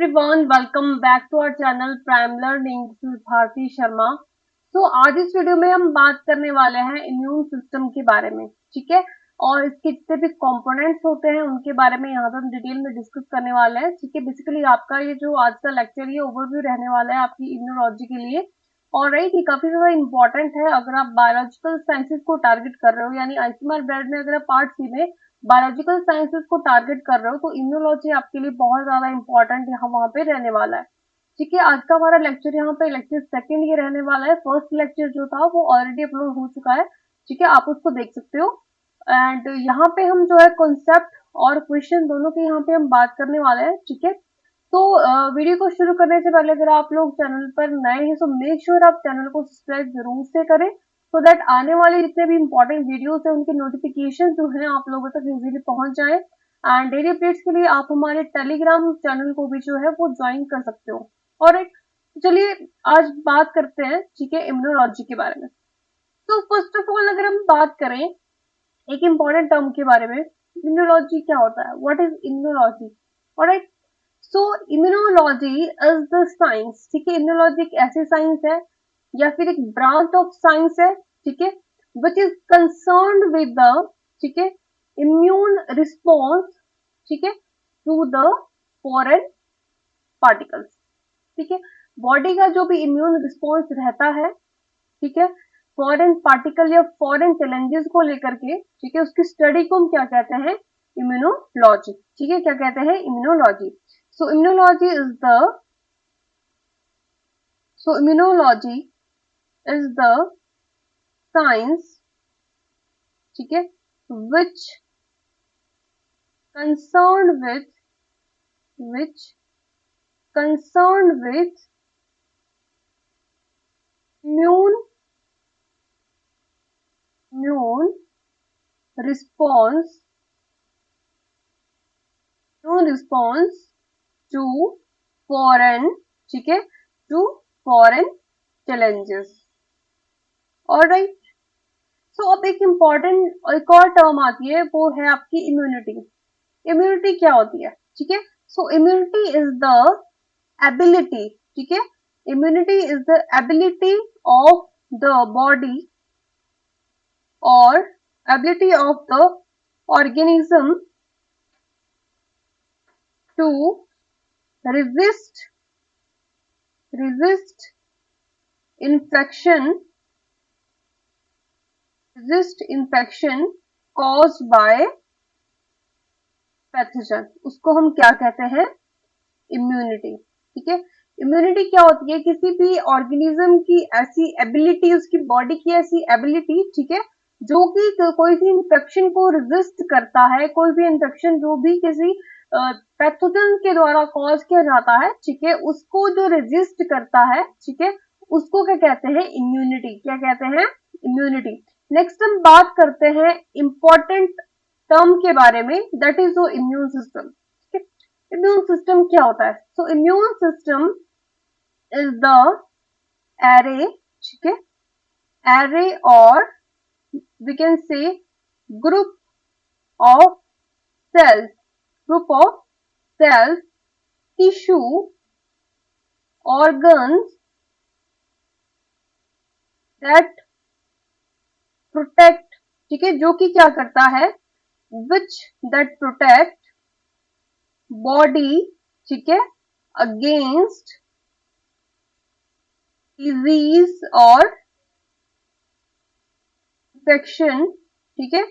Everyone, welcome back to our channel prime learning. This is Bharti Sharma. आज इस video में हम बात करने वाले हैं इम्यून सिस्टम के बारे में, ठीक है। और इसके जितने भी कंपोनेंट्स होते हैं उनके बारे में यहाँ पे हम डिटेल में डिस्कस करने वाले हैं, ठीक है। बेसिकली आपका ये जो आज का लेक्चर ये ओवरव्यू रहने वाला है आपकी इम्यूनोलॉजी के लिए। और राइट, ये काफी ज्यादा इंपॉर्टेंट है अगर आप बायोलॉजिकल साइंसेज को टारगेट कर रहे हो, यानी आईसीएमआर ब्रेड में अगर आप पार्ट सी में बायोलॉजिकल साइंसेज को टारगेट कर रहे हो तो इम्यूनोलॉजी आपके लिए बहुत ज्यादा इंपॉर्टेंट यहाँ वहां पे रहने वाला है, ठीक है। आज का हमारा लेक्चर यहाँ पे लेक्चर सेकंड ये रहने वाला है। फर्स्ट लेक्चर जो था वो ऑलरेडी अपलोड हो चुका है, ठीक है, आप उसको देख सकते हो। एंड यहाँ पे हम जो है कॉन्सेप्ट और क्वेश्चन दोनों की यहाँ पे हम बात करने वाले हैं, ठीक है। तो वीडियो को शुरू करने से पहले अगर आप लोग चैनल पर नए हैं तो मेक श्योर आप चैनल को सब्सक्राइब जरूर से करें, सो दैट आने वाले जितने भी इंपॉर्टेंट वीडियोस हैं उनके नोटिफिकेशन जो है आप लोगों तक इजीली पहुंच जाए। एंड डेली अपडेट्स के लिए आप हमारे टेलीग्राम चैनल को भी जो है वो ज्वाइन कर सकते हो। और चलिए आज बात करते हैं, ठीक है, इम्यूनोलॉजी के बारे में। तो फर्स्ट ऑफ ऑल अगर हम बात करें एक इम्पॉर्टेंट टर्म के बारे में, इम्यूनोलॉजी क्या होता है, what is immunology. Alright, so immunology is the science, ठीक है। इम्यूनोलॉजी एक ऐसी साइंस है या फिर एक ब्रांच ऑफ साइंस है, ठीक है, which is concern with the, ठीक है, इम्यून रिस्पॉन्स, ठीक है, टू द फॉरेन पार्टिकल्स, ठीक है। बॉडी का जो भी इम्यून रिस्पॉन्स रहता है, ठीक है, फॉरेन पार्टिकल या फॉरेन चैलेंजेस को लेकर के, ठीक है, उसकी स्टडी को हम क्या कहते हैं, इम्यूनोलॉजी, ठीक है, क्या कहते हैं, immunology. So immunology is the immunology is the science, ठीक है, which concern with which concern with immune response to foreign, ठीक है, to foreign challenges। Alright, so अब एक इम्पॉर्टेंट एक और टर्म आती है, वो है आपकी इम्यूनिटी। इम्यूनिटी क्या होती है, ठीक है। सो इम्यूनिटी इज द एबिलिटी, ठीक है, immunity is the ability of the body or ability of the organism to resist infection caused by pathogen. उसको हम क्या कहते हैं, इम्यूनिटी, ठीक है। इम्यूनिटी क्या होती है, किसी भी ऑर्गेनिज्म की ऐसी एबिलिटी, उसकी बॉडी की ऐसी एबिलिटी, ठीक है, जो कि कोई भी इंफेक्शन को रेजिस्ट करता है, कोई भी इंफेक्शन जो भी किसी पैथोजन के द्वारा कॉज किया जाता है, ठीक है, उसको जो रेजिस्ट करता है, ठीक है, उसको क्या कहते हैं, इम्यूनिटी। क्या कहते हैं, इम्यूनिटी। नेक्स्ट हम बात करते हैं इंपॉर्टेंट टर्म के बारे में, that is the immune system. Immune system क्या होता है, so immune system is the array, ठीक है, एरे और we can say group of cells, tissue, organs that protect, ठीक है, जो कि क्या करता है, which that protect body, ठीक है, against disease और infection, ठीक है,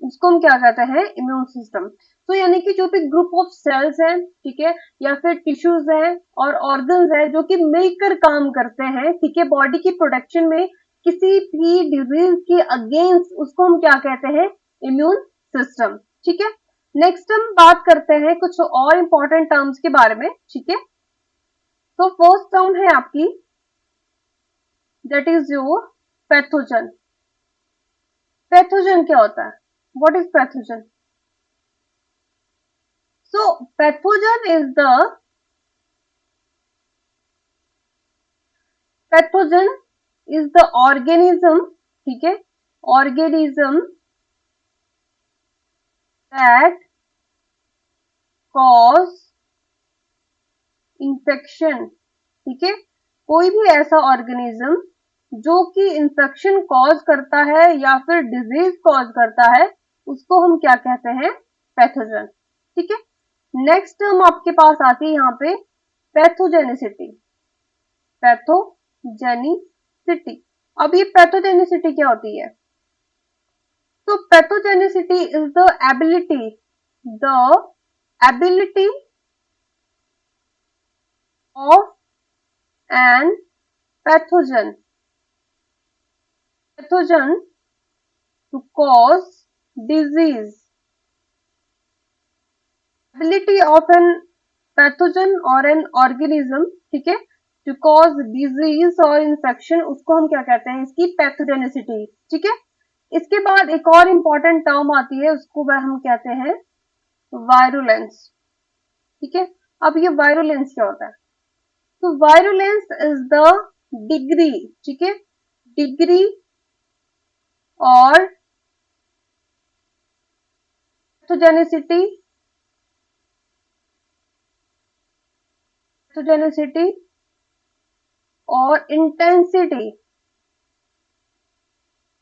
उसको हम क्या कहते हैं, इम्यून सिस्टम। तो यानी कि जो भी ग्रुप ऑफ सेल्स हैं, ठीक है, या फिर टिश्यूज हैं और ऑर्गन्स हैं जो कि मिलकर काम करते हैं, ठीक है, बॉडी की प्रोटेक्शन में किसी भी डिजीज के अगेंस्ट, उसको हम क्या कहते हैं, इम्यून सिस्टम, ठीक है। नेक्स्ट हम बात करते हैं कुछ और इंपॉर्टेंट टर्म्स के बारे में, ठीक है। तो फर्स्ट टर्म है आपकी, that is your pathogen. Pathogen क्या होता है, what is pathogen. So pathogen is the organism, ठीक है, ऑर्गेनिज्म दैट cause इंफेक्शन, ठीक है, कोई भी ऐसा ऑर्गेनिज्म जो कि इंफेक्शन कॉज करता है या फिर डिजीज कॉज करता है, उसको हम क्या कहते हैं, पैथोजन, ठीक है। नेक्स्ट टर्म आपके पास आती है यहाँ पे पैथोजेनिसिटी, पैथोजेनिसिटी। अब ये पैथोजेनिसिटी क्या होती है? तो pathogenicity is the ability of an pathogen to cause disease, ability of an pathogen or an organism, ठीक है, to cause disease और infection, उसको हम क्या कहते हैं, इसकी पैथोजेनिसिटी, ठीक है। इसके बाद एक और इंपॉर्टेंट टर्म आती है, उसको वह हम कहते हैं वायरुलेंस, ठीक है। अब ये वायरुलेंस क्या होता है? तो वायरुलेंस इज द डिग्री, ठीक है, डिग्री और पैथोजेनिसिटी और इंटेंसिटी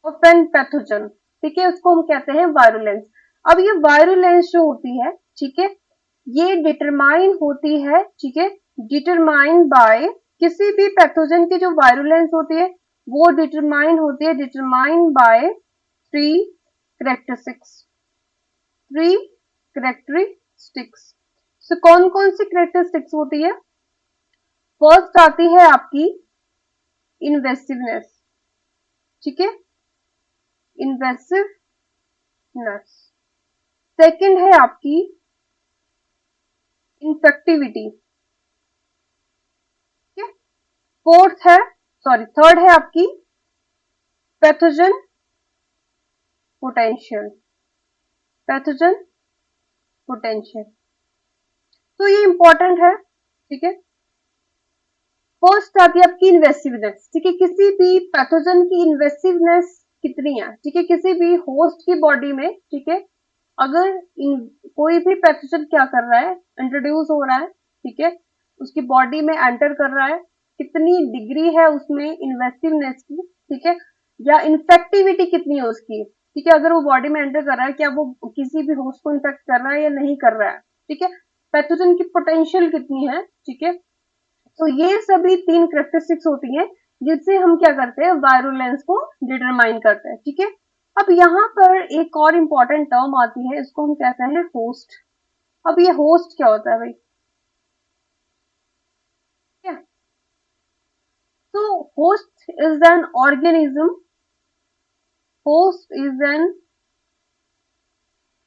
ऑफ एन पैथोजन, ठीक है, उसको हम कहते हैं वायरुलेंस। अब ये वायरुलेंस जो होती है, ठीक है, ये डिटरमाइन होती है, ठीक है, डिटरमाइन बाय, किसी भी पैथोजन की जो वायरुलेंस होती है वो डिटरमाइन बाय थ्री कैरेक्टरिस्टिक्स। सो कौन कौन सी कैरेक्टरिस्टिक्स होती है? फर्स्ट आती है आपकी इन्वेसिवनेस, ठीक है, इन्वेसिवनेस। सेकंड है आपकी इन्फेक्टिविटी, ठीक है। थर्ड है आपकी पैथोजन पोटेंशियल, तो ये इंपॉर्टेंट है, ठीक है। फर्स्ट आती है आपकी इन्वेसिवनेस, ठीक है, किसी भी पैथोजन की इन्वेसिवनेस कितनी है, ठीक है, किसी भी होस्ट की बॉडी में, ठीक है, अगर कोई भी पैथोजन क्या कर रहा है, इंट्रोड्यूस हो रहा है, ठीक है, उसकी बॉडी में एंटर कर रहा है, कितनी डिग्री है उसमें इन्वेसिवनेस की, ठीक है, या इन्फेक्टिविटी कितनी है उसकी, ठीक है, अगर वो बॉडी में एंटर कर रहा है, क्या वो किसी भी होस्ट को इन्फेक्ट कर रहा है या नहीं कर रहा है, ठीक है, पैथोजन की पोटेंशियल कितनी है, ठीक है। तो ये सभी तीन कैरेक्टरिस्टिक्स होती हैं जिससे हम क्या करते हैं, वायरुलेंस को डिटरमाइन करते हैं, ठीक है। अब यहाँ पर एक और इंपॉर्टेंट टर्म आती है, इसको हम कहते हैं होस्ट। अब ये होस्ट क्या होता है भाई? क्या? तो होस्ट इज एन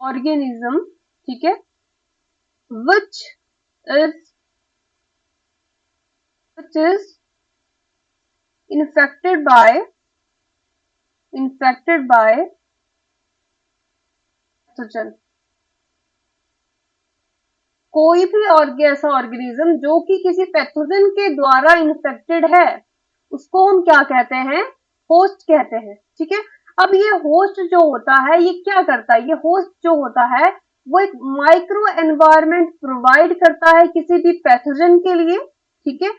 ऑर्गेनिज्म, ठीक है, which is infected by pathogen। कोई भी ऐसा ऑर्गेनिज्म जो कि किसी पैथोजन के द्वारा इन्फेक्टेड है, उसको हम क्या कहते हैं, होस्ट कहते हैं, ठीक है। अब ये होस्ट जो होता है ये क्या करता है, ये होस्ट जो होता है वो एक माइक्रो एनवायरनमेंट प्रोवाइड करता है किसी भी पैथोजन के लिए, ठीक है,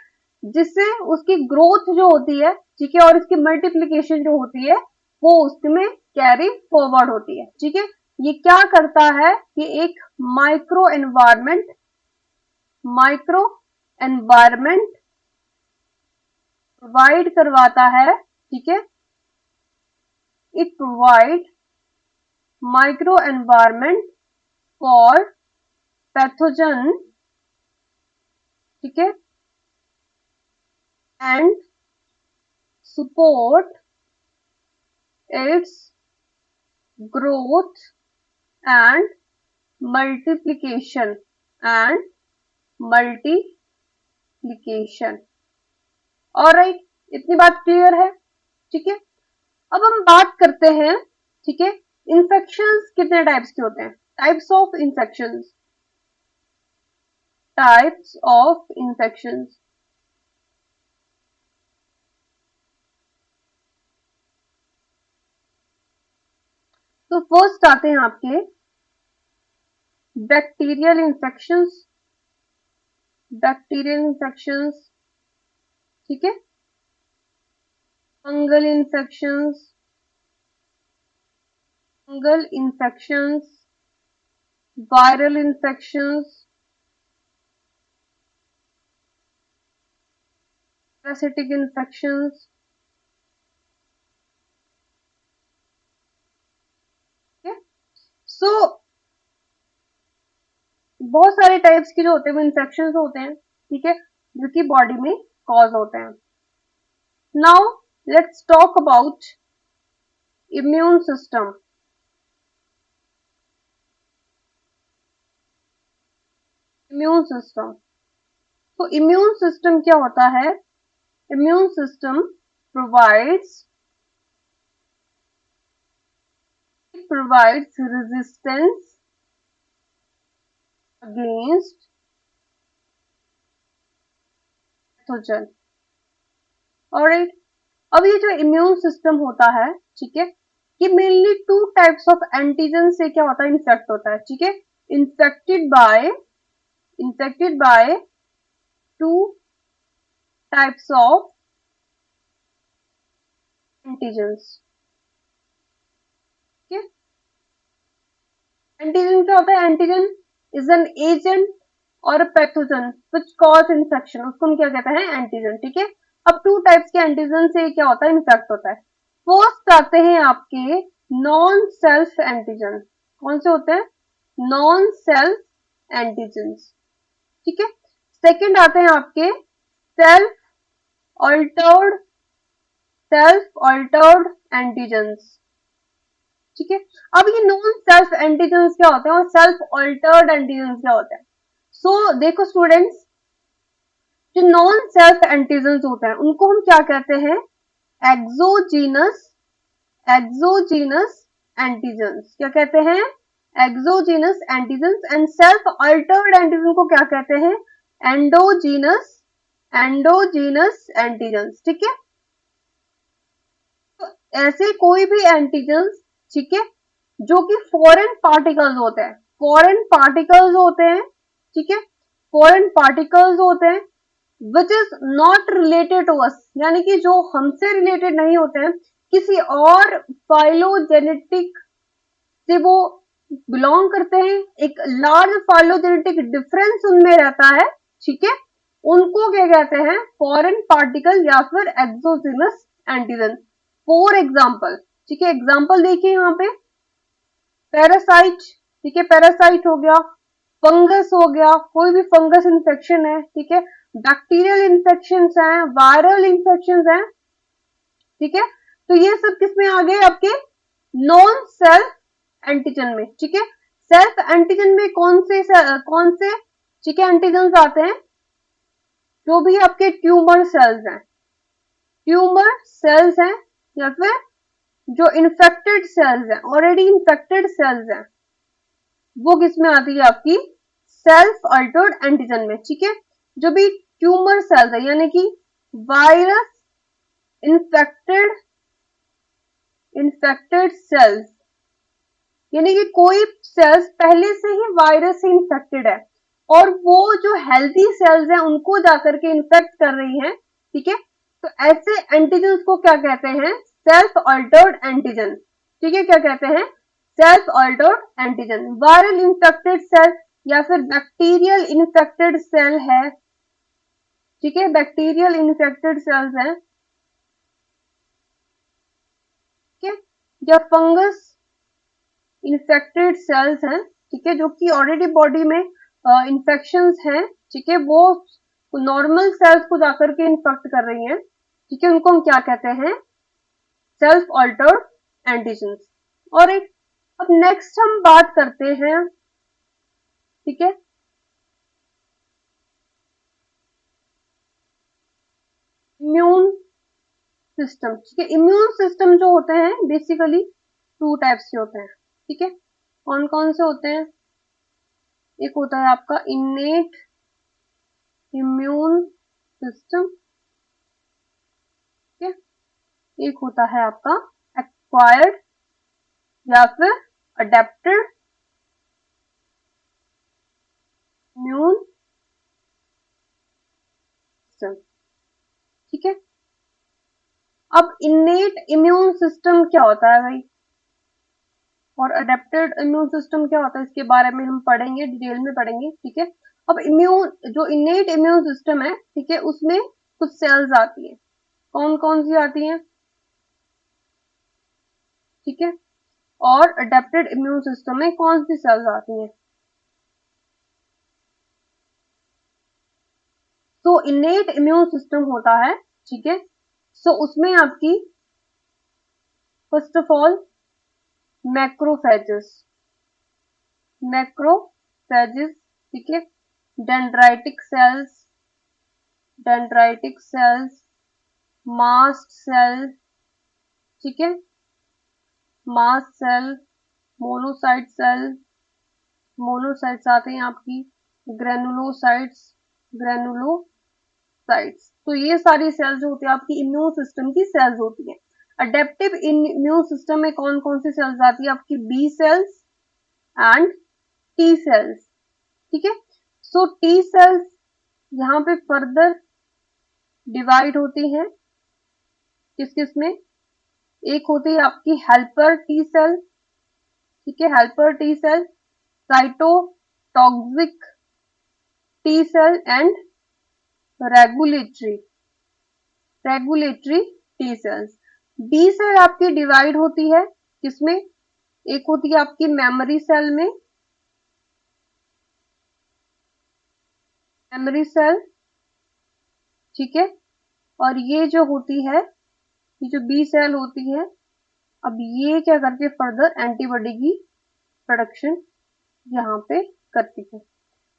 जिससे उसकी ग्रोथ जो होती है, ठीक है, और इसकी मल्टीप्लीकेशन जो होती है वो उसमें कैरी फॉरवर्ड होती है, ठीक है। ये क्या करता है, ये एक माइक्रो एनवायरनमेंट प्रोवाइड करवाता है, ठीक है, it provide micro environment for pathogen, ठीक है, and support its growth and multiplication alright, इतनी बात क्लियर है, ठीक है। अब हम बात करते हैं, ठीक है, इन्फेक्शंस कितने टाइप्स के होते हैं, टाइप्स ऑफ इन्फेक्शंस। तो फर्स्ट आते हैं आपके बैक्टीरियल इन्फेक्शंस, बैक्टीरियल इन्फेक्शंस, ठीक है, fungal infections, viral infections, parasitic infections, so बहुत सारे टाइप्स के जो होते हैं वो इन्फेक्शन होते हैं, ठीक है, जो कि बॉडी में कॉज होते हैं। Now let's talk about immune system. Immune system, तो इम्यून सिस्टम क्या होता है? Immune system provides resistance against pathogen। Alright, अब ये जो इम्यून सिस्टम होता है, ठीक है, ये mainly two types of antigen से क्या होता है, इन्फेक्ट होता है, ठीक है, infected by two types of antigens, ठीक है। एंटीजन क्या होता है? एंटीजन इज एन एजेंट और पैथोजन विच कॉज इन्फेक्शन, उसको हम क्या कहते हैं? एंटीजन, ठीक है। अब टू टाइप्स के एंटीजन से क्या होता है? इन्फेक्ट होता है। फर्स्ट आते हैं आपके नॉन सेल्फ एंटीजन। कौन से होते हैं? नॉन सेल्फ एंटीजन, ठीक है। सेकंड आते हैं आपके सेल्फ ऑल्टर्ड एंटीजेंस, ठीक है। अब ये नॉन सेल्फ एंटीजेंस क्या होते हैं और सेल्फ ऑल्टर्ड एंटीजेंस क्या होते हैं? सो देखो स्टूडेंट्स, जो नॉन सेल्फ एंटीजेंस होते हैं उनको हम क्या कहते हैं? Exogenous antigens. क्या कहते हैं? Exogenous antigens. And self altered antigen को क्या कहते हैं? एंडोजीनस एंटीजेंस, ठीक है। तो ऐसे कोई भी एंटीजेंस, ठीक है, जो कि फॉरेन पार्टिकल्स होते हैं, ठीक है, फॉरेन पार्टिकल्स होते हैं which is not related to us, यानी कि जो हमसे रिलेटेड नहीं होते हैं, किसी और फाइलोजेनेटिक से वो बिलोंग करते हैं, एक लार्ज फाइलोजेनेटिक डिफरेंस उनमें रहता है, ठीक है, उनको क्या कहते हैं? फॉरेन पार्टिकल या फिर एक्सोजीनस एंटीजन। फॉर एग्जाम्पल, ठीक है, एग्जाम्पल देखिए यहाँ पे, पैरासाइट, ठीक है, पैरासाइट हो गया, फंगस हो गया, कोई भी फंगस इन्फेक्शन है, ठीक है, बैक्टीरियल इन्फेक्शन है, वायरल इन्फेक्शन है, ठीक है। तो ये सब किसमें आ गए? आपके नॉन सेल्फ एंटीजन में, ठीक है। सेल्फ एंटीजन में कौन से ठीक है एंटीजन आते हैं? जो भी आपके ट्यूमर सेल्स हैं या फिर जो इन्फेक्टेड सेल्स हैं, ऑलरेडी इन्फेक्टेड सेल्स हैं, वो किसमें आती है? आपकी सेल्फ अल्टर्ड एंटीजन में, ठीक है। जो भी ट्यूमर सेल्स है, यानी कि वायरस इन्फेक्टेड सेल्स, यानी कि कोई सेल्स पहले से ही वायरस से इन्फेक्टेड है और वो जो हेल्थी सेल्स हैं उनको जाकर के इन्फेक्ट कर रही हैं, ठीक है, तो ऐसे एंटीजन को क्या कहते हैं? सेल्फ ऑल्टर्ड एंटीजन, ठीक है। क्या कहते हैं? Self altered antigen. Viral infected cell या फिर बैक्टीरियल इन्फेक्टेड सेल है, ठीक है, बैक्टीरियल इन्फेक्टेड सेल्स है, ठीक है, या फंगस इन्फेक्टेड सेल्स हैं, ठीक है, जो कि ऑलरेडी बॉडी में इन्फेक्शंस हैं, ठीक है, वो नॉर्मल सेल्स को जाकर के इन्फेक्ट कर रही हैं, ठीक है, उनको हम क्या कहते हैं? Self altered antigens. और एक अब नेक्स्ट हम बात करते हैं, ठीक है, इम्यून सिस्टम, ठीक है। इम्यून सिस्टम जो होते हैं बेसिकली टू टाइप्स के होते हैं, ठीक है। कौन कौन से होते हैं? एक होता है आपका इनेट इम्यून सिस्टम, ठीक है, एक होता है आपका एक्वायर्ड या फिर अडेप्टेड इम्यून सिस्टम, ठीक है। अब इन्नेट इम्यून सिस्टम क्या होता है भाई, और अडेप्टेड इम्यून सिस्टम क्या होता है, इसके बारे में हम पढ़ेंगे, डिटेल में पढ़ेंगे, ठीक है। अब जो इन्नेट इम्यून सिस्टम है, ठीक है, उसमें कुछ सेल्स आती हैं, कौन कौन सी आती हैं, ठीक है। और अडेप्टेड इम्यून सिस्टम में कौन सी सेल्स आती हैं। तो इन्नेट इम्यून सिस्टम होता है, ठीक है। सो उसमें आपकी first of all macrophages, macrophages, ठीक है, dendritic cells, dendritic cells, mast cell, ठीक है, mast cell, monocyte cell, monocytes आते हैं आपकी, ग्रेनुलोसाइट्स, ग्रेनुलोसाइट्स। तो ये सारी सेल्स जो होती है आपकी इम्यून सिस्टम की सेल्स होती है। अडेप्टिव इम्यून सिस्टम में कौन कौन सी सेल्स आती है आपकी, B cells and T cells, ठीक है। सो टी सेल्स यहाँ पे फर्दर डिवाइड होती हैं, किस किस में, एक होती है आपकी हेल्पर टी सेल, ठीक है, helper T cell, cytotoxic T cell and regulatory T cells. B cell आपकी डिवाइड होती है किसमें, एक होती है आपकी मेमोरी सेल में, मेमोरी सेल, ठीक है। और ये जो होती है, ये जो बी सेल होती है, अब ये क्या करती है, फर्दर एंटीबॉडी की प्रोडक्शन यहाँ पे करती है।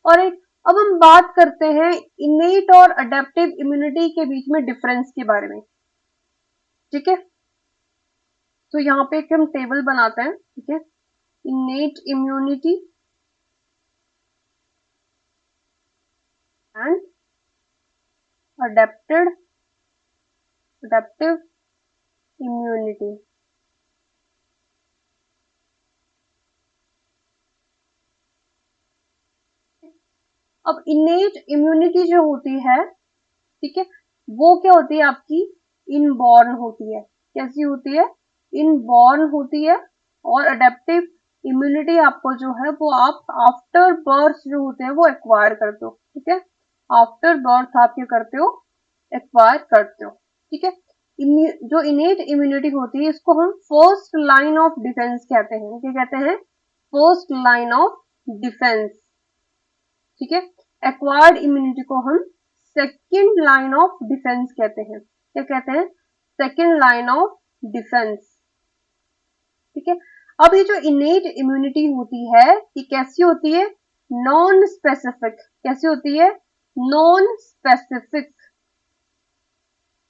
और एक अब हम बात करते हैं इनेट और अडेप्टिव इम्यूनिटी के बीच में डिफरेंस के बारे में, ठीक है। तो यहाँ पे एक हम टेबल बनाते हैं, ठीक है, innate immunity and adaptive immunity. अब इनेट इम्यूनिटी जो होती है, ठीक है, वो क्या होती है आपकी, इनबॉर्न होती है, कैसी होती है, इनबॉर्न होती है। और अडेप्टिव इम्यूनिटी आपको जो है वो आप आफ्टर बर्थ जो होते हैं वो एक्वायर करते हो, ठीक है, आफ्टर बर्थ आप क्या करते हो, एक्वायर करते हो, ठीक है। जो इनेट इम्यूनिटी होती है इसको हम फर्स्ट लाइन ऑफ डिफेंस कहते हैं, क्या कहते हैं, फर्स्ट लाइन ऑफ डिफेंस, ठीक है। एक्वायर्ड इम्यूनिटी को हम सेकेंड लाइन ऑफ डिफेंस कहते हैं, क्या कहते हैं, सेकेंड लाइन ऑफ डिफेंस, ठीक है। अब ये जो इनेट इम्यूनिटी होती है ये कैसी होती है, नॉन स्पेसिफिक, कैसी होती है, नॉन स्पेसिफिक,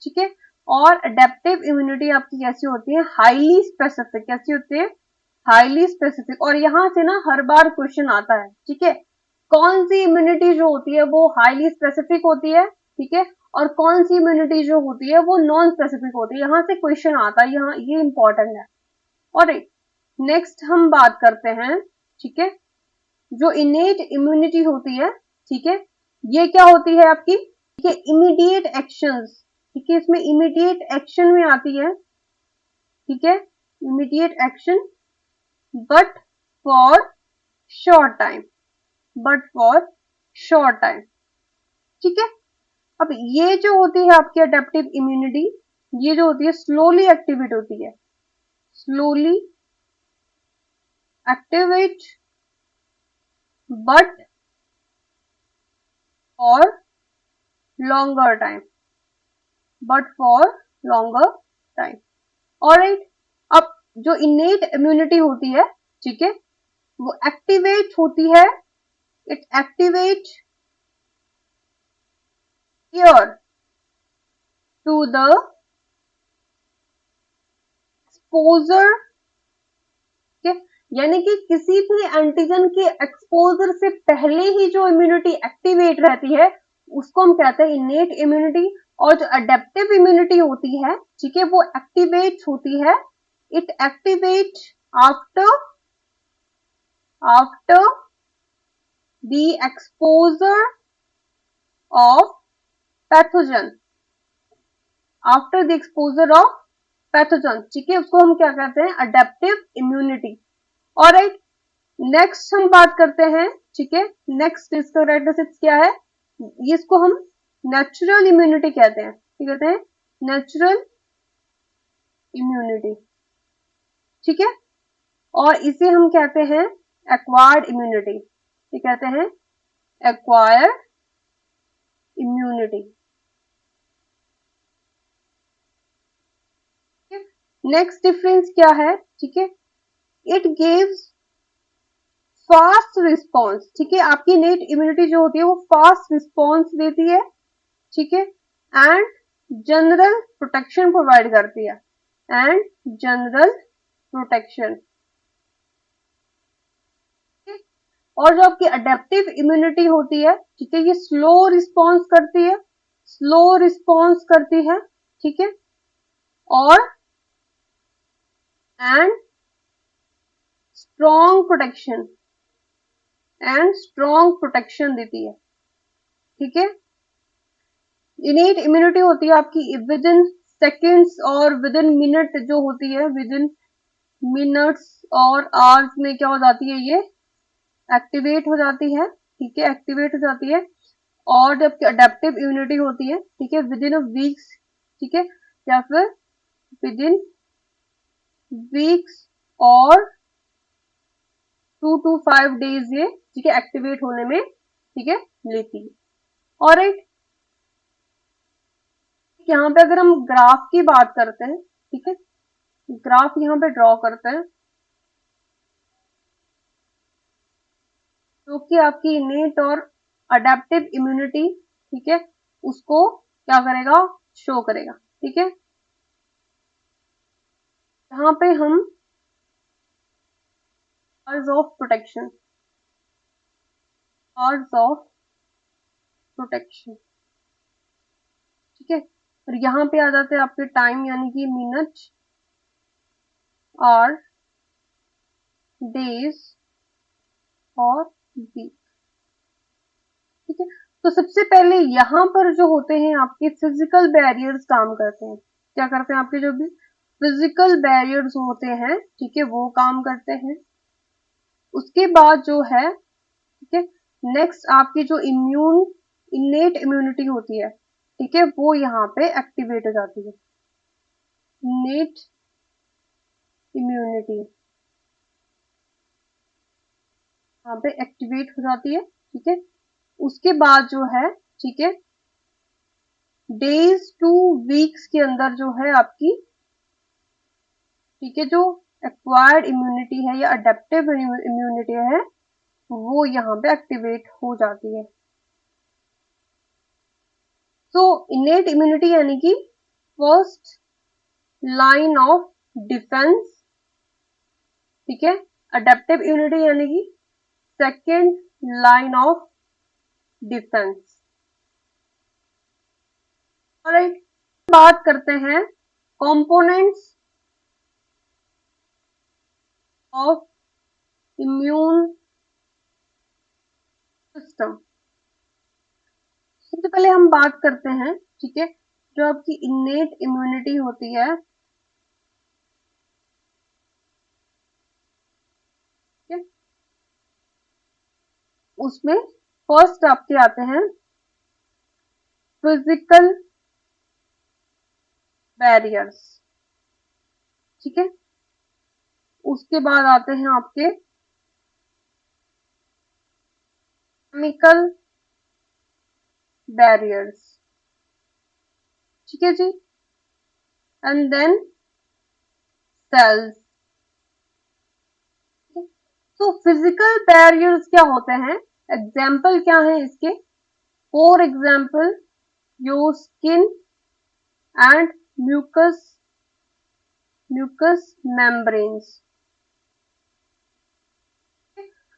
ठीक है। और अडेप्टिव इम्यूनिटी आपकी कैसी होती है, हाईली स्पेसिफिक, कैसी होती है, हाईली स्पेसिफिक। और यहां से ना हर बार क्वेश्चन आता है, ठीक है, कौन सी इम्यूनिटी जो होती है वो हाईली स्पेसिफिक होती है, ठीक है, और कौन सी इम्यूनिटी जो होती है वो नॉन स्पेसिफिक होती है, यहां से क्वेश्चन आता है, यहाँ ये इंपॉर्टेंट है। और नेक्स्ट हम बात करते हैं, ठीक है, जो इनेट इम्यूनिटी होती है, ठीक है, ये क्या होती है आपकी, ठीक है, इमीडिएट एक्शंस, ठीक है, इसमें इमीडिएट एक्शन में आती है, ठीक है, immediate action, but for short time, but for short time, ठीक है। अब ये जो होती है आपकी अडेप्टिव इम्यूनिटी, ये जो होती है स्लोली एक्टिवेट होती है, slowly activate but for longer time, but for longer time. Alright, अब जो इनेट इम्यूनिटी होती है, ठीक है, वो एक्टिवेट होती है, it activate here to the exposure, यानी कि किसी भी एंटीजन के एक्सपोजर से पहले ही जो इम्यूनिटी एक्टिवेट रहती है उसको हम कहते हैं इनेट इम्यूनिटी। और जो अडेप्टिव इम्यूनिटी होती है, ठीक है, वो एक्टिवेट होती है, it activate after the exposure of pathogen, after the exposure of pathogen, ठीक है, उसको हम क्या कहते हैं, अडेप्टिव इम्यूनिटी। ऑलराइट, नेक्स्ट हम बात करते हैं, ठीक है, नेक्स्ट इसका कैरेक्टरिस्टिक्स क्या है, इसको हम नेचुरल इम्यूनिटी कहते हैं, ठीक कहते हैं, नेचुरल इम्यूनिटी, ठीक है, और इसे हम कहते हैं एक्वायर्ड इम्यूनिटी, ये कहते हैं एक्वायर्ड इम्यूनिटी। नेक्स्ट डिफरेंस क्या है, ठीक है, इट गिव्स फास्ट रिस्पॉन्स, ठीक है, आपकी नेट इम्यूनिटी जो होती है वो फास्ट रिस्पॉन्स देती है, ठीक है, एंड जनरल प्रोटेक्शन प्रोवाइड करती है, एंड जनरल प्रोटेक्शन। और जो आपकी अडेप्टिव इम्यूनिटी होती है, ठीक है, ये स्लो रिस्पॉन्स करती है, स्लो रिस्पॉन्स करती है, ठीक है, और and strong protection, and strong protection देती है, ठीक है। इनेट इम्यूनिटी होती है आपकी विद इन सेकेंड्स और विद इन मिनट जो होती है, विद इन मिनट्स और आवर्स में क्या हो जाती है, ये एक्टिवेट हो जाती है, ठीक है, एक्टिवेट हो जाती है। और जब अडेप्टिव इम्यूनिटी होती है, ठीक है, विद इन वीक्स, ठीक है, या फिर विद इन वीक्स और 2 to 5 डेज ये, ठीक है, एक्टिवेट होने में, ठीक है, लेती है। ऑलराइट, यहाँ पे अगर हम ग्राफ की बात करते हैं, ठीक है, ग्राफ यहाँ पे ड्रॉ करते हैं, जो कि आपकी इनेट और अडेप्टिव इम्यूनिटी, ठीक है, उसको क्या करेगा, शो करेगा, ठीक है। यहाँ पे हम hours of protection, hours of protection, ठीक है, और यहाँ पे आ जाते हैं आपके टाइम, यानी कि मिनट, आवर, डेज और वीक, ठीक है। तो सबसे पहले यहाँ पर जो होते हैं आपके फिजिकल बैरियर्स काम करते हैं, क्या करते हैं, आपके जो भी फिजिकल बैरियर्स होते हैं, ठीक है, वो काम करते हैं। उसके बाद जो है, ठीक है, नेक्स्ट आपकी जो इनेट इम्यूनिटी होती है, ठीक है, वो यहाँ पे एक्टिवेट हो जाती है, इनेट इम्यूनिटी यहाँ पे एक्टिवेट हो जाती है, ठीक है। उसके बाद जो है, ठीक है, डेज टू वीक्स के अंदर जो है आपकी, ठीक है, जो एक्वायर्ड इम्यूनिटी है या अडेप्टिव इम्यूनिटी है, वो यहाँ पे एक्टिवेट हो जाती है। तो इनेट इम्यूनिटी यानी कि फर्स्ट लाइन ऑफ डिफेंस, ठीक है, अडेप्टिव इम्यूनिटी यानी कि second line of defence. Alright, बात करते हैं कंपोनेंट्स ऑफ इम्यून सिस्टम। सबसे पहले हम बात करते हैं, ठीक है, जो आपकी इनेट इम्यूनिटी होती है, ठीक है, उसमें फर्स्ट आपके आते हैं फिजिकल बैरियर्स, ठीक है, उसके बाद आते हैं आपके केमिकल बैरियर्स, ठीक है जी, एंड देन सेल्स। तो फिजिकल बैरियर्स क्या होते हैं, एग्जाम्पल क्या है इसके, for example your skin and mucus membranes.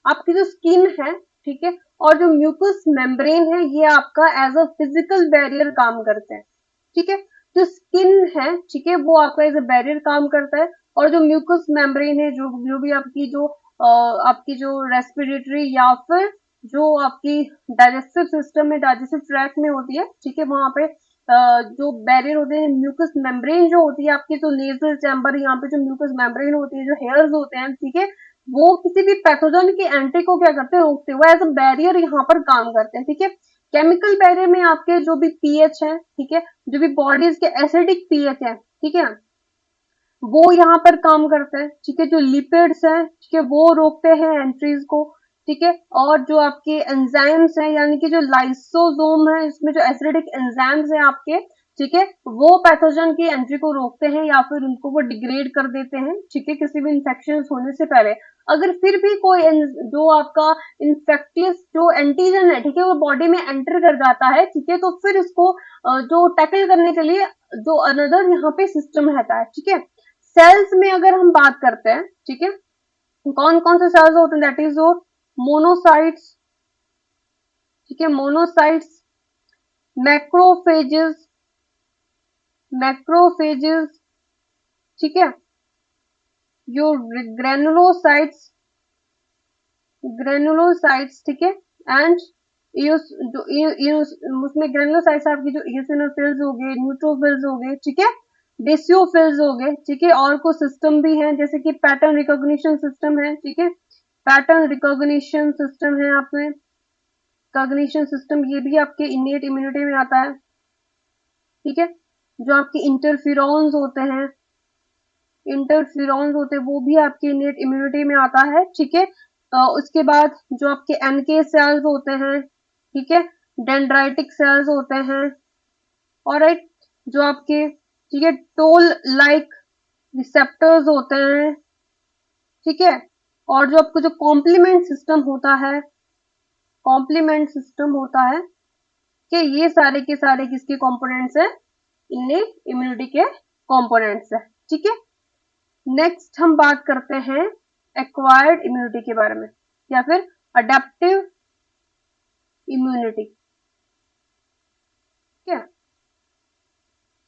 आपकी जो स्किन है, ठीक है, और जो म्यूकस मेम्ब्रेन है, ये आपका एज अ फिजिकल बैरियर काम करते हैं, ठीक है। जो स्किन है, ठीक है, वो आपका एज अ बैरियर काम करता है, और जो म्यूकस मेम्ब्रेन है, जो भी आपकी जो रेस्पिरेटरी या फिर जो आपकी डाइजेस्टिव सिस्टम में, डाइजेस्टिव ट्रैक्ट में होती है, ठीक है, वहां पे जो बैरियर होते हैं, म्यूकस मेम्ब्रेन जो होती है आपकी, जो नेजल चैम्बर, यहाँ पे जो म्यूकस मेम्ब्रेन होती है, जो हेयर्स होते हैं, ठीक है, वो किसी भी पैथोजन की एंट्री को क्या करते हैं, रोकते हुए एज अ बैरियर यहाँ पर काम करते हैं, ठीक है। केमिकल बैरियर में आपके जो भी पीएच है, ठीक है, जो भी बॉडीज के एसिडिक पीएच है, ठीक है, वो यहाँ पर काम करते हैं, ठीक है। जो लिपिड्स हैं, ठीक है, वो रोकते हैं एंट्रीज को, ठीक है। और जो आपके एंजाइम्स हैं, यानी कि जो लाइसोसोम है, इसमें जो एसिडिक एंजाइम्स हैं आपके, ठीक है, वो पैथोजन की एंट्री को रोकते हैं या फिर उनको वो डिग्रेड कर देते हैं, ठीक है, किसी भी इंफेक्शन होने से पहले। अगर फिर भी कोई जो आपका इंफेक्टियस जो एंटीजन है, ठीक है, वो बॉडी में एंटर कर जाता है, ठीक है, तो फिर इसको जो टैकल करने के लिए जो अनदर यहाँ पे सिस्टम रहता है, ठीक है। सेल्स में अगर हम बात करते हैं, ठीक है, कौन कौन से सेल्स होते हैं, दैट इज योर मोनोसाइट्स, ठीक है, मोनोसाइट्स, मैक्रोफेजेस, मैक्रोफेजेस, ठीक है, योर ग्रेनुलोसाइट्स, ग्रेनुलोसाइट्स, ठीक है, एंड उसमें ग्रेनुलोसाइट्स आपकी जो इयोसिनोफिल्स हो गए, न्यूट्रोफिल्स हो गए, ठीक है, बेसियोफिल्स हो गए, ठीक है। और कुछ सिस्टम भी हैं जैसे कि पैटर्न रिकॉग्निशन सिस्टम है, ठीक है, पैटर्न रिकॉग्निशन सिस्टम है आपने, कॉग्निशन सिस्टम, ये भी आपके इनेट इम्यूनिटी में आता है, ठीक है। जो आपके इंटरफिरॉन्स होते हैं, इंटरफिरॉन्स होते हैं, वो भी आपके इनेट इम्यूनिटी में आता है, ठीक है। उसके बाद जो आपके एनके सेल्स होते हैं, ठीक है, डेंड्राइटिक सेल्स होते हैं, और राइट, जो आपके, ठीक है, टोल लाइक रिसेप्टर्स होते हैं, ठीक है। और जो आपको जो कॉम्प्लीमेंट सिस्टम होता है, कॉम्प्लीमेंट सिस्टम होता है, कि ये सारे के सारे किसके कंपोनेंट्स हैं, इन्हें इम्यूनिटी के कंपोनेंट्स है, ठीक है। नेक्स्ट हम बात करते हैं एक्वायर्ड इम्यूनिटी के बारे में या फिर अडेप्टिव इम्यूनिटी, ठीक है।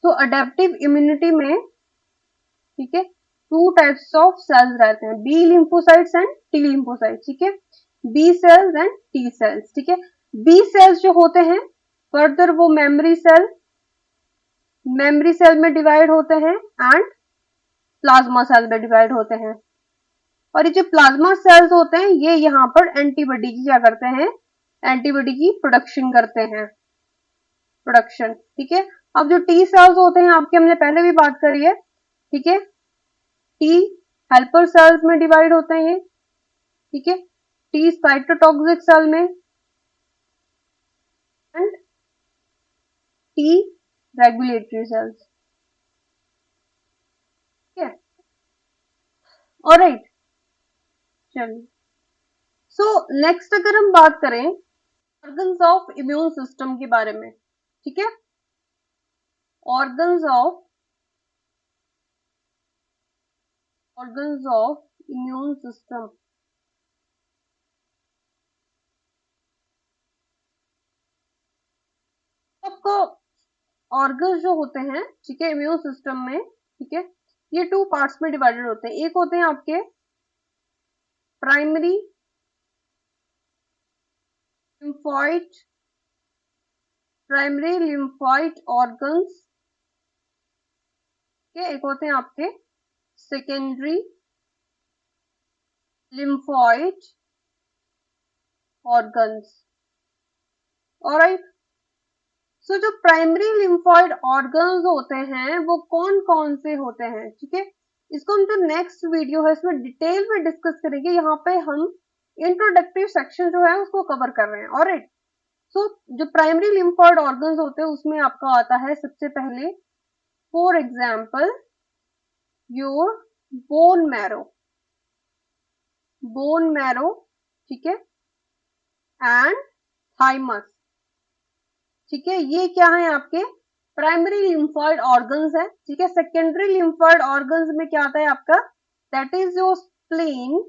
तो अडेप्टिव इम्यूनिटी में, ठीक है, टू टाइप्स ऑफ सेल्स रहते हैं, B lymphocytes and T lymphocytes, ठीक है, B cells and T cells, ठीक है। बी सेल्स जो होते हैं, फर्दर वो मेमोरी सेल में डिवाइड होते हैं एंड प्लाज्मा सेल में डिवाइड होते हैं। और ये जो प्लाज्मा सेल्स होते हैं, ये यहाँ पर एंटीबॉडी की क्या करते हैं, एंटीबॉडी की प्रोडक्शन करते हैं, प्रोडक्शन, ठीक है। अब जो टी सेल्स होते हैं आपके, हमने पहले भी बात करी है, ठीक है, टी हेल्पर सेल्स में डिवाइड होते हैं ये, ठीक है, टी साइटोटॉक्सिक सेल में एंड टी रेगुलेटरी सेल्स, ठीक है, ऑलराइट। चलिए, सो नेक्स्ट अगर हम बात करें ऑर्गन्स ऑफ इम्यून सिस्टम के बारे में, ठीक है, ऑर्गन्स ऑफ इम्यून सिस्टम। आपको ऑर्गन्स जो होते हैं, ठीक है, इम्यून सिस्टम में, ठीक है, ये टू पार्ट्स में डिवाइडेड होते हैं। एक होते हैं आपके primary lymphoid, primary lymphoid organs के, एक होते हैं आपके सेकेंडरी लिम्फोइड ऑर्गन्स, ऑलराइट। सो जो प्राइमरी लिम्फोइड ऑर्गन्स होते हैं वो कौन कौन से होते हैं, ठीक है, इसको हम जो नेक्स्ट वीडियो है इसमें डिटेल में डिस्कस करेंगे। यहाँ पे हम इंट्रोडक्टिव सेक्शन जो है उसको कवर कर रहे हैं, ऑलराइट। सो जो प्राइमरी लिम्फोइड ऑर्गन्स होते हैं उसमें आपका आता है सबसे पहले, for example, your bone marrow, bone marrow, ठीक है, एंड थाइमस, ठीक है, ये क्या है आपके प्राइमरी लिम्फोइड ऑर्गन्स है, ठीक है। सेकेंडरी लिम्फोइड ऑर्गन्स में क्या आता है आपका, दैट इज योर स्प्लीन,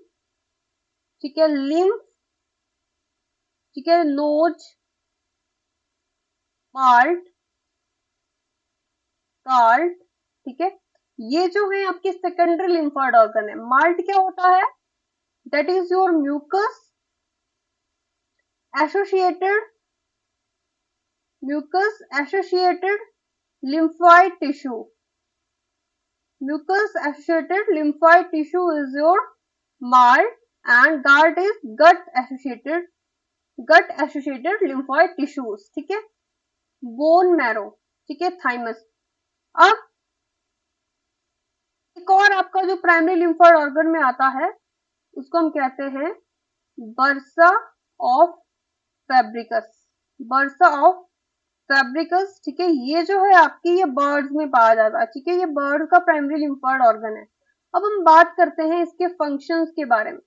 ठीक है, लिम्फ, ठीक है, नोज, मार्ट, कार्ट, ठीक है, ये जो है आपके सेकेंडरी लिम्फोइड ऑर्गन है। मार्ट क्या होता है, that is your mucus, associated mucus associated lymphoid tissue. Mucus associated lymphoid tissue is your MAL and GARD is gut associated lymphoid tissues. ठीक है, बोन मैरो, ठीक है, थाइमस. अब एक और आपका जो प्राइमरी लिम्फोइड ऑर्गन में आता है उसको हम कहते हैं bursa of Fabricius. Bursa of Fabricius, ठीक है, ये जो है आपकी ये बर्ड्स में पाया जाता है. ठीक है, ये बर्ड का प्राइमरी लिम्फोइड ऑर्गन है. अब हम बात करते हैं इसके फंक्शंस के बारे में.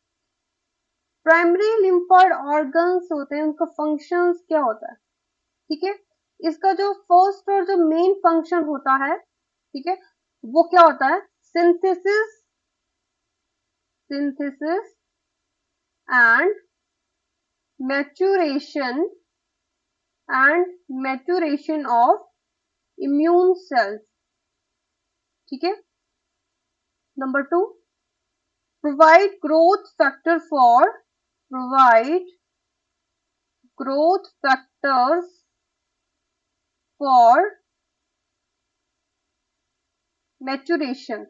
प्राइमरी लिम्फोइड ऑर्गन्स होते हैं, उनका फंक्शंस क्या होता है. ठीक है, इसका जो फर्स्ट और जो मेन फंक्शन होता है, ठीक है, वो क्या होता है, synthesis and maturation of immune cells. ठीक है. Number 2, provide growth factors for maturation.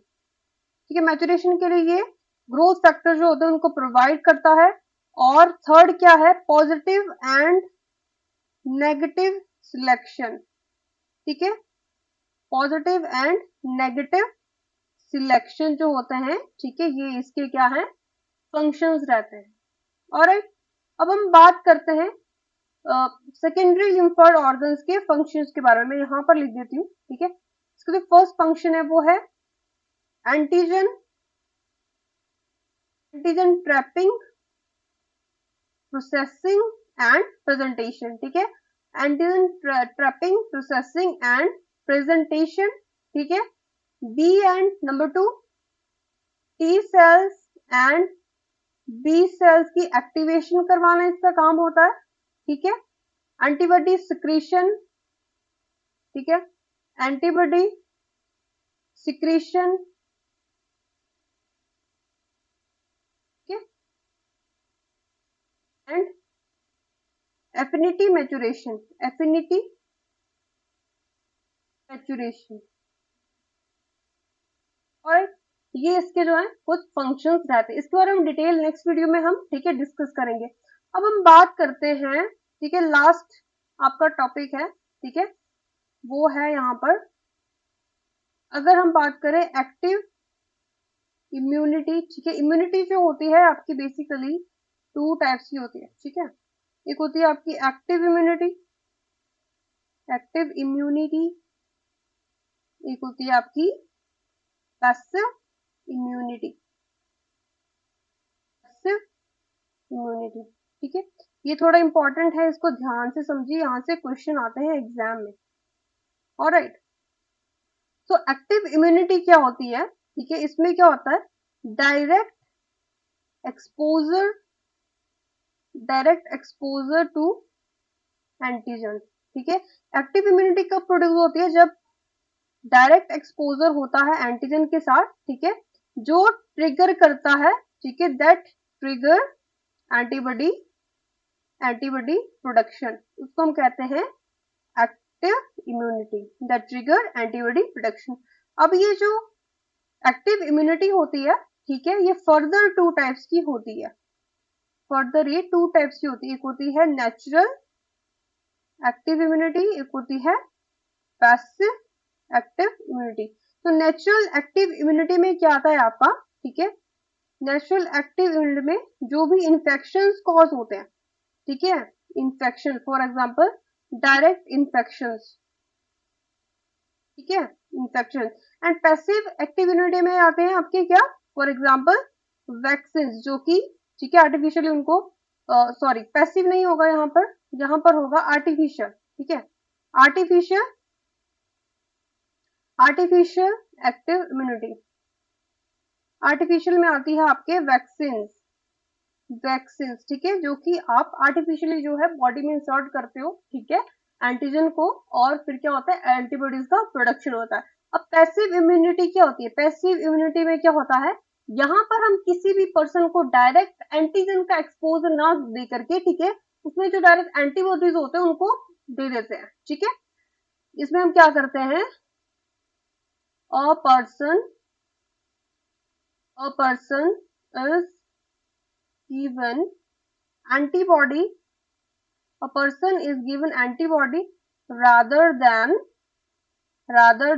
ठीक है, मैच्यूरेशन के लिए ये ग्रोथ फैक्टर जो होते हैं उनको प्रोवाइड करता है. और थर्ड क्या है, पॉजिटिव एंड नेगेटिव सिलेक्शन. ठीक है, पॉजिटिव एंड नेगेटिव सिलेक्शन जो होते हैं, ठीक है, ये इसके क्या है, फंक्शंस रहते हैं. ऑलराइट, अब हम बात करते हैं सेकेंडरी लिम्फोइड ऑर्गन्स के फंक्शंस के बारे में. यहां पर लिख देती हूँ. ठीक है, इसका जो फर्स्ट फंक्शन है वो है antigen trapping, processing and presentation. ठीक है, antigen trapping, processing and presentation. ठीक है. B and number 2, T cells and B cells की एक्टिवेशन करवाना इसका काम होता है. ठीक है, एंटीबॉडी सिक्रीशन. ठीक है, एंटीबॉडी सिक्रीशन. ठीक है, एंड एफिनिटी मैच्यूरेशन. और ये इसके जो है कुछ फंक्शंस रहते हैं. इसके बारे में डिटेल नेक्स्ट वीडियो में हम, ठीक है, डिस्कस करेंगे. अब हम बात करते हैं, ठीक है, लास्ट आपका टॉपिक है, ठीक है, वो है यहाँ पर, अगर हम बात करें एक्टिव इम्यूनिटी. ठीक है, इम्यूनिटी जो होती है आपकी बेसिकली 2 टाइप्स की होती है. ठीक है, एक होती है आपकी एक्टिव इम्यूनिटी, एक होती है आपकी पैसिव इम्यूनिटी. ठीक है, ये थोड़ा इंपॉर्टेंट है, इसको ध्यान से समझिए, यहाँ से क्वेश्चन आते हैं एग्जाम में. ऑलराइट, सो एक्टिव इम्यूनिटी क्या होती है. ठीक है, इसमें क्या होता है, डायरेक्ट एक्सपोजर टू एंटीजन. ठीक है, एक्टिव इम्यूनिटी कब प्रोड्यूस होती है, जब डायरेक्ट एक्सपोजर होता है एंटीजन के साथ. ठीक है, जो ट्रिगर करता है, ठीक है, दैट ट्रिगर एंटीबॉडी प्रोडक्शन, उसको हम कहते हैं active immunity, that trigger antibody production. अब ये जो एक्टिव इम्यूनिटी होती है, ठीक है, ये फर्दर 2 टाइप्स की होती है. एक होती है नेचुरल एक्टिव इम्यूनिटी, एक होती है पैसिव एक्टिव इम्यूनिटी. तो नेचुरल एक्टिव इम्यूनिटी में क्या आता है आपका, ठीक है, नेचुरल एक्टिव इम्यूनिटी में जो भी इन्फेक्शंस कॉज होते हैं, ठीक है, infection, for example direct infections. ठीक है, infection. And passive active immunity में आते हैं आपके क्या, फॉर एग्जांपल वैक्सीन, जो कि, ठीक है, आर्टिफिशियली उनको, सॉरी, पैसिव नहीं होगा यहाँ पर होगा आर्टिफिशियल. ठीक है, आर्टिफिशियल एक्टिव इम्यूनिटी. आर्टिफिशियल में आती है आपके वैक्सीन. ठीक है, जो कि आप आर्टिफिशियली जो है बॉडी में इंसर्ट करते हो, ठीक है, एंटीजन को, और फिर क्या होता है, एंटीबॉडीज का प्रोडक्शन होता है. अब पैसिव इम्यूनिटी क्या होती है, पैसिव इम्यूनिटी में क्या होता है, यहाँ पर हम किसी भी पर्सन को डायरेक्ट एंटीजन का एक्सपोजर ना दे करके, ठीक है, उसमें जो डायरेक्ट एंटीबॉडीज होते हैं उनको दे देते हैं, ठीक है। इसमें हम क्या करते हैं, a person is given antibody, a person is given antibody rather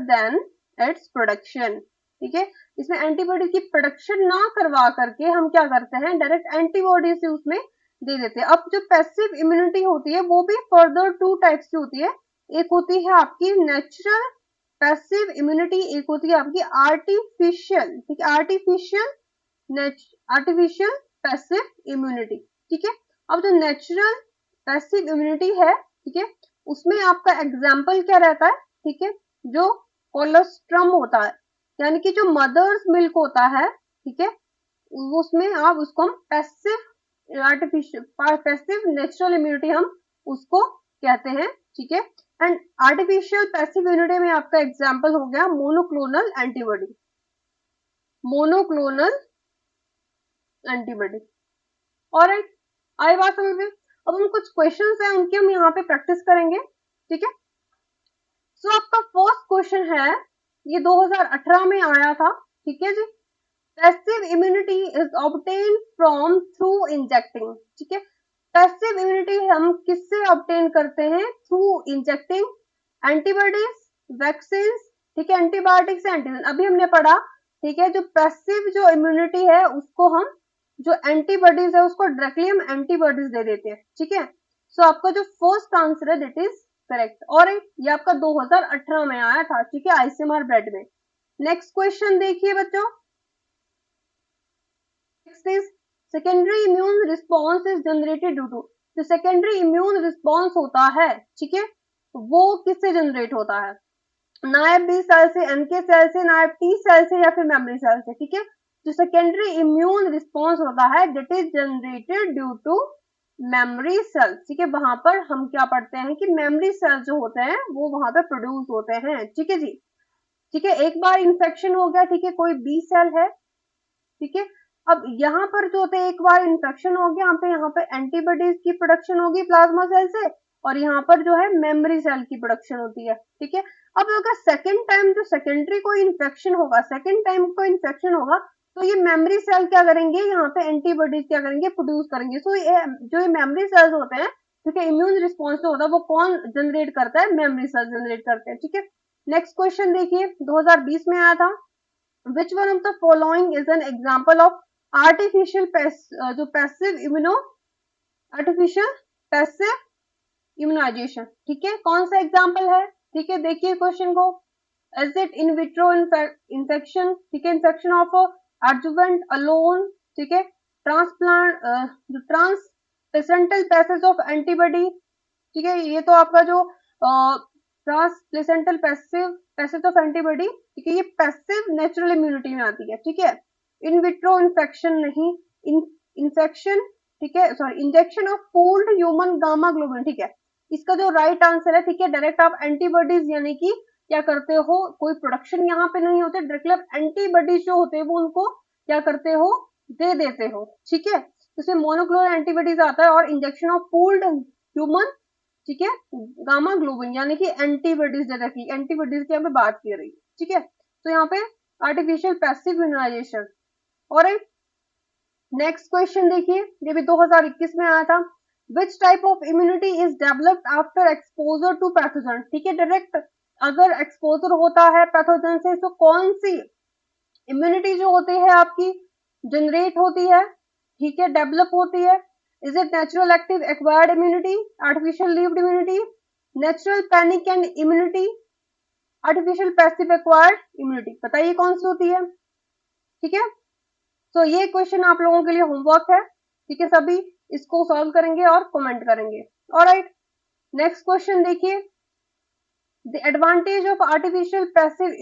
than its production, ठीक है। इसमें एंटीबॉडी की प्रोडक्शन ना करवा करके हम क्या करते हैं, डायरेक्ट एंटीबॉडी से उसमें दे देते हैं। अब जो पैसिव इम्यूनिटी होती है वो भी फर्दर टू टाइप्स की होती है, एक होती है आपकी नेचुरल पैसिव इम्यूनिटी, एक होती है आपकी आर्टिफिशियल, ठीक है, आर्टिफिशियल पैसिव इम्यूनिटी, ठीक है। अब जो नेचुरल पैसिव इम्यूनिटी है, ठीक है, उसमें आपका एग्जाम्पल क्या रहता है, ठीक है, जो कोलोस्ट्रम होता है, यानी कि जो मदर्स मिल्क होता है, ठीक है, उसमें आप उसको हम passive artificial passive natural immunity हम उसको कहते हैं, ठीक है। एंड आर्टिफिशियल पैसिव इम्यूनिटी में आपका एग्जाम्पल हो गया मोनोक्लोनल एंटीबॉडी, ऑलराइट, आई बात समझ में। अब हम कुछ क्वेश्चंस हैं उनकी हम यहाँ पे प्रैक्टिस करेंगे, ठीक है। सो आपका फर्स्ट क्वेश्चन है, ये 2018 में आया था, ठीक है जी। Passive immunity is obtain from through injecting, ठीक है। पैसिव इम्यूनिटी हम किससे ऑब्टेन करते हैं, थ्रू इंजेक्टिंग एंटीबॉडीज, वैक्सीन, ठीक है, एंटीबायोटिक्स, एंटीजन, अभी हमने पढ़ा, ठीक है। जो पैसिव जो इम्यूनिटी है उसको हम जो एंटीबॉडीज है उसको डायरेक्टली हम एंटीबॉडीज दे देते हैं, ठीक है। सो आपका जो फर्स्ट आंसर है दैट इज करेक्ट, और ये आपका 2018 में आया था, ठीक है, आईसीएमआर ब्लड में। नेक्स्ट क्वेश्चन देखिए बच्चों, next is secondary immune response is generated due to, जो सेकेंडरी इम्यून रिस्पॉन्स होता है, ठीक है, वो किससे जनरेट होता है, नायब बी सेल से, एनके सेल से, नायब टी सेल से, या फिर मेमोरी सेल से, ठीक है। जो सेकेंडरी इम्यून रिस्पॉन्स होता है that is generated due to memory cell, ठीक है। वहां पर हम क्या पढ़ते हैं कि मेमोरी सेल जो होते हैं वो वहां पे प्रोड्यूस होते हैं, ठीक है जी, ठीक है। एक बार इन्फेक्शन हो गया, ठीक है, कोई बी सेल है, ठीक है। अब यहाँ पर जो होते हैं एक बार इन्फेक्शन हो गया, यहाँ पे एंटीबॉडीज की प्रोडक्शन होगी प्लाज्मा सेल से, और यहाँ पर जो है मेमोरी सेल की प्रोडक्शन होती है, ठीक है। अब अगर सेकेंड टाइम जो सेकेंडरी कोई इन्फेक्शन होगा, सेकेंड टाइम कोई इन्फेक्शन होगा, तो ये मेमोरी सेल क्या करेंगे, यहाँ पे एंटीबॉडीज क्या करेंगे, प्रोड्यूस करेंगे। सो जो ये मेमोरी सेल्स होते हैं, ठीक है, इम्यून रिस्पॉन्स जो होता है वो कौन जनरेट करता है, मेमोरी सेल जनरेट करते हैं, ठीक है। नेक्स्ट क्वेश्चन देखिए, 2020 में आया था, which one of the following is an example of artificial जो पैसिव आर्टिफिशियल पैसिव इम्यूनाइजेशन, ठीक है, कौन सा एग्जाम्पल है, ठीक है, देखिए क्वेश्चन को, is it in vitro infection, ठीक है, इन्फेक्शन ऑफ एडजुवेंट अलोन, ठीक है, ट्रांसप्लांट जो trans placental passage of antibody, ठीक है, ये तो आपका जो trans placental passage of antibody, ठीक है, ये पैसिव नेचुरल इम्यूनिटी में आती है, ठीक है। इन विट्रो इन्फेक्शन नहीं, इन्फेक्शन, ठीक है, sorry, injection of pooled human gamma globulin, ठीक है, इसका जो राइट आंसर है, ठीक है, डायरेक्ट आप एंटीबॉडीज यानी कि क्या करते हो, कोई प्रोडक्शन यहाँ पे नहीं होते, डायरेक्टली आप एंटीबॉडीज जो होते हैं वो उनको क्या करते हो, दे देते हो, ठीक है। इसमें मोनोक्लोनल एंटीबॉडीज आता है और इंजेक्शन ऑफ पूल्ड ह्यूमन, ठीक है, गामा ग्लोबिन यानी कि एंटीबॉडीज डायरेक्टली एंटीबॉडीज की यहाँ पे बात की रही है, ठीक है। तो यहाँ पे आर्टिफिशियल पैसिव इम्यूनाइजेशन, और नेक्स्ट क्वेश्चन देखिए, ये भी 2021 में आया था, which type of immunity is developed after exposure to pathogen, ठीक है, डायरेक्ट अगर एक्सपोजर होता है पैथोजन से तो कौन सी इम्यूनिटी जो होती है आपकी जनरेट होती है, ठीक है, डेवलप होती है। Is it natural active acquired immunity, artificial levied immunity, natural panic and immunity, artificial passive acquired immunity, बताइए कौन सी होती है, ठीक है। तो ये क्वेश्चन आप लोगों के लिए होमवर्क है, ठीक है, सभी इसको सॉल्व करेंगे और कमेंट करेंगे, ऑलराइट। नेक्स्ट क्वेश्चन देखिए, the advantage of artificial passive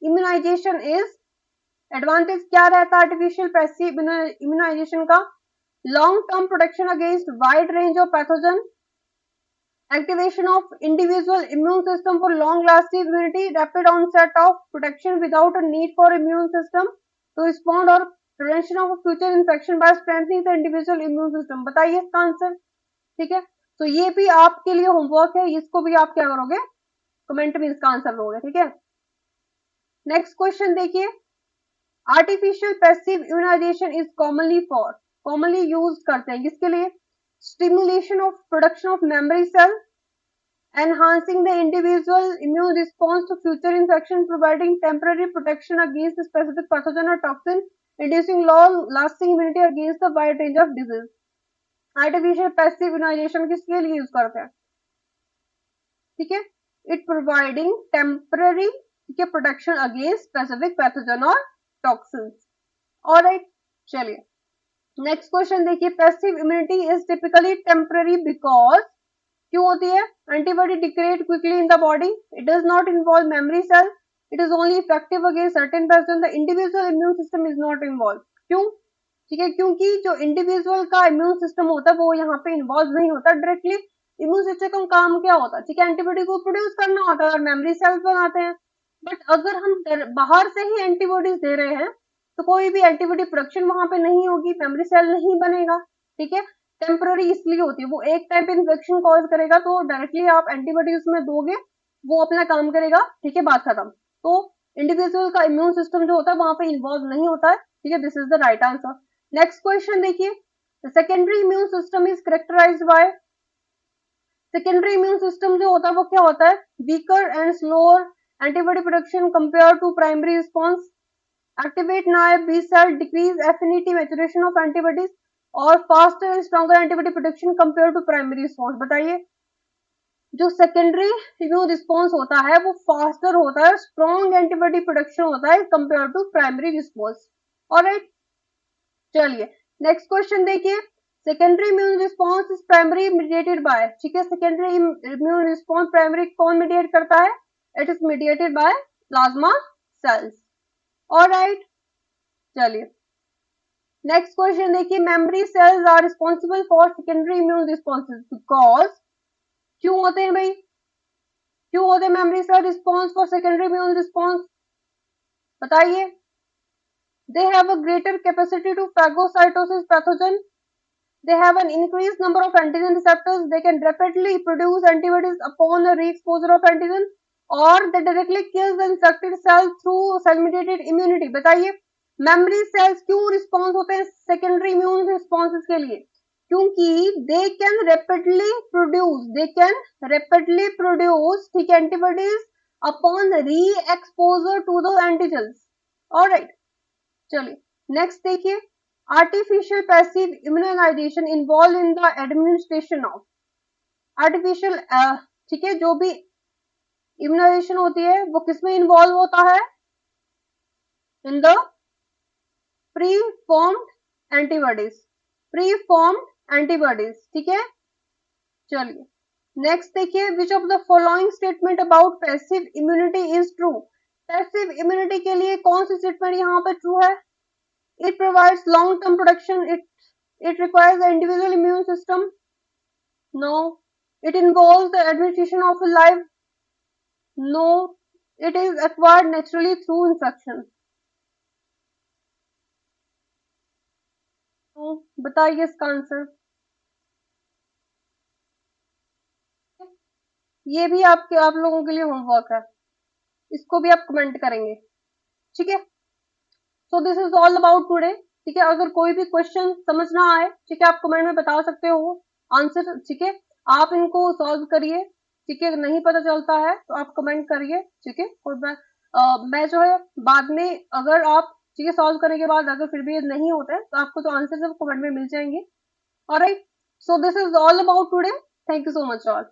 immunization is, advantage क्या रहता है आर्टिफिशियल पैसिव इम्यूनाइजेशन का, long term protection against wide range of pathogen, activation of individual immune system for long lasting immunity, rapid onset of protection without a need for immune system to respond or prevention of future infection by strengthening the individual immune system. बताइए इसका answer. ठीक है, तो ये भी आपके लिए homework है, इसको भी आप क्या करोगे, कमेंट में इसका आंसर दोगे। ठीक है, नेक्स्ट क्वेश्चन देखिए, artificial passive immunization is commonly use करते हैं किसके लिए, stimulation of production of memory cell, enhancing the individual immune response to future infection, providing temporary protection against a specific pathogen or toxin, inducing long-lasting immunity against the wide range of disease। Artificial passive immunization किसके लिए use करते हैं, ठीक है, it providing temporary, ठीक है, protection against specific pathogen or toxins। Alright, चलिए next question देखिए, passive immunity is typically temporary because, क्यों होती है, antibody degrade quickly in the body, it does not involve memory cell, it is only effective against certain pathogen, the individual immune system is not involve. क्यों, ठीक है, क्योंकि जो individual का immune system होता है वो यहाँ पे इन्वॉल्व नहीं होता डायरेक्टली। इम्यून सिस्टम का काम क्या होता है, ठीक है, एंटीबॉडी को प्रोड्यूस करना होता है और मेमोरी सेल्स बनाते हैं। बट अगर हम बाहर से ही एंटीबॉडीज दे रहे हैं तो कोई भी एंटीबॉडी प्रोडक्शन वहां पे नहीं होगी, मेमोरी सेल नहीं बनेगा। ठीक है, टेम्पररी इसलिए होती है, वो एक टाइप इन्फेक्शन कॉज करेगा तो डायरेक्टली आप एंटीबॉडी उसमें दोगे, वो अपना काम करेगा। ठीक है, बात खत्म। तो इंडिविजुअल का इम्यून सिस्टम जो होता है वहां पे इन्वॉल्व नहीं होता है। ठीक है, this is the right answer. Next question देखिए, secondary immune system is characterized by, secondary immune system जो होता है वो क्या होता है, weaker and slower antibody production compare to primary response, activate naive B cell, decrease affinity maturation of antibodies और faster and stronger antibody production compared to primary response। बताइए, जो सेकेंडरी इम्यून रिस्पॉन्स होता है वो फास्टर होता है, strong antibody production होता है compare to primary response. Alright, चलिए नेक्स्ट क्वेश्चन देखिए, secondary immune response is primary mediated by, ठीक है, सेकेंडरी इम्यून रिस्पॉन्स प्राइमरी कौन मीडिएट करता है, it is mediated by plasma cells. Alright, चलिए नेक्स्ट क्वेश्चन देखिए, memory cells are responsible for secondary immune responses because, क्यों होते हैं भाई, क्यों होते हैं memory cell response for secondary immune response, बताइए। They have a greater capacity to phagocytosis pathogen, they have an increased number of antigen receptors, they can rapidly produce antibodies upon a re-exposure of antigen, or they directly kills the infected cell through cell mediated immunity। बताइए, memory cells क्यों response होते हैं secondary immune responses के लिए, क्योंकि they can rapidly produce, ठीक है, antibodies upon re exposure to the antigens. Alright, चलिए नेक्स्ट देखिए, artificial passive immunization involve in the administration of, artificial, ठीक है, जो भी इम्यूनाइजेशन होती है वो किसमें इन्वॉल्व होता है, in the pre formed antibodies, ठीक है। चलिए नेक्स्ट देखिए, which of the following statement about passive immunity is true, passive immunity के लिए कौन सी स्टेटमेंट यहाँ पे ट्रू है, it provides long term protection, it requires the individual immune system, no, it involves the administration of a live, no, it is acquired naturally through infection। तो बताइए इसका answer. ये भी आप लोगों के लिए होमवर्क है, इसको भी आप कमेंट करेंगे। ठीक है, so this is all about today. ठीक है, अगर कोई भी क्वेश्चन समझ ना आए, ठीक है, आप कमेंट में बता सकते हो आंसर। ठीक है, आप इनको सॉल्व करिए। ठीक है, नहीं पता चलता है तो आप कमेंट करिए। ठीक है, और मैं जो है बाद में, अगर आप, ठीक है, सॉल्व करने के बाद अगर फिर भी नहीं होता है तो आपको तो आंसर सब कमेंट में मिल जाएंगे। Alright, so this is all about today, thank you so much all.